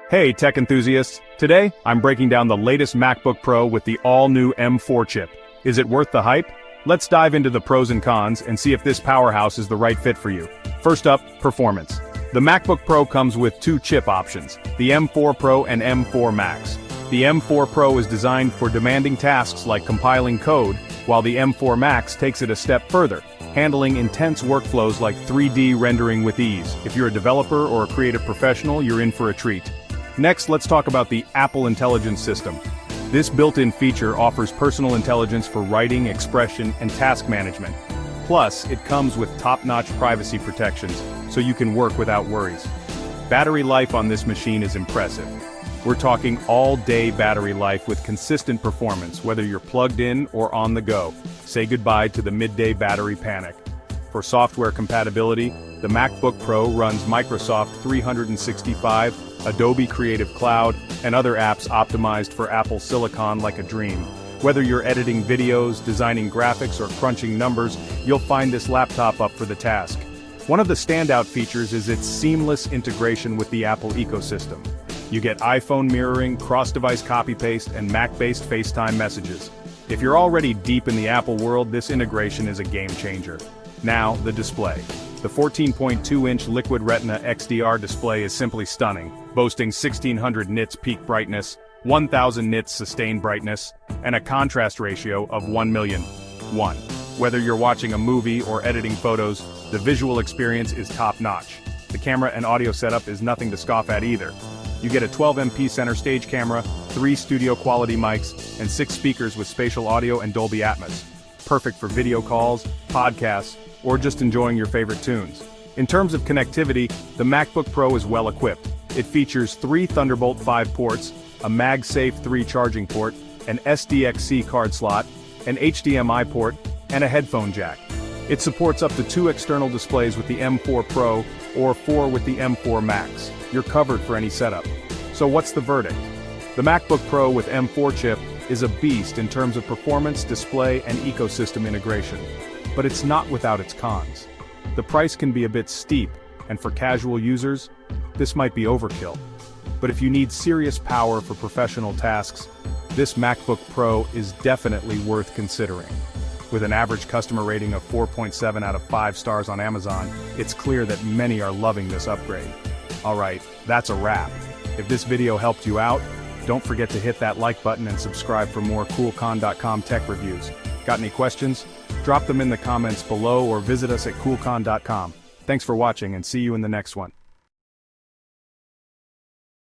Hey tech enthusiasts, today I'm breaking down the latest MacBook Pro with the all-new M4 chip. Is it worth the hype? Let's dive into the pros and cons and see if this powerhouse is the right fit for you. First up, performance. The MacBook Pro comes with two chip options, the M4 Pro and M4 Max. The M4 Pro is designed for demanding tasks like compiling code, while the M4 Max takes it a step further, handling intense workflows like 3D rendering with ease. If you're a developer or a creative professional, you're in for a treat. Next, let's talk about the Apple Intelligence System. This built-in feature offers personal intelligence for writing, expression, and task management. Plus, it comes with top-notch privacy protections, so you can work without worries. Battery life on this machine is impressive. We're talking all-day battery life with consistent performance, whether you're plugged in or on the go. Say goodbye to the midday battery panic. For software compatibility, the MacBook Pro runs Microsoft 365, Adobe Creative Cloud, and other apps optimized for Apple Silicon like a dream. Whether you're editing videos, designing graphics, or crunching numbers, you'll find this laptop up for the task. One of the standout features is its seamless integration with the Apple ecosystem. You get iPhone mirroring, cross-device copy-paste, and Mac-based FaceTime messages. If you're already deep in the Apple world, this integration is a game-changer. Now, the display. The 14.2-inch Liquid Retina XDR display is simply stunning, boasting 1600 nits peak brightness, 1000 nits sustained brightness, and a contrast ratio of 1,000,000:1. Whether you're watching a movie or editing photos, the visual experience is top-notch. The camera and audio setup is nothing to scoff at either. You get a 12MP center stage camera, 3 studio-quality mics, and 6 speakers with spatial audio and Dolby Atmos. Perfect for video calls, podcasts, or just enjoying your favorite tunes. In terms of connectivity, the MacBook Pro is well equipped. It features 3 Thunderbolt 5 ports, a MagSafe 3 charging port, an SDXC card slot, an HDMI port, and a headphone jack. It supports up to 2 external displays with the M4 Pro or 4 with the M4 Max. You're covered for any setup. So what's the verdict? The MacBook Pro with M4 chip is a beast in terms of performance, display, and ecosystem integration. But it's not without its cons. The price can be a bit steep, and for casual users, this might be overkill. But if you need serious power for professional tasks, this MacBook Pro is definitely worth considering. With an average customer rating of 4.7 out of 5 stars on Amazon, it's clear that many are loving this upgrade. Alright, that's a wrap. If this video helped you out, don't forget to hit that like button and subscribe for more CoolConn.com tech reviews. Got any questions? Drop them in the comments below or visit us at CoolConn.com. Thanks for watching and see you in the next one.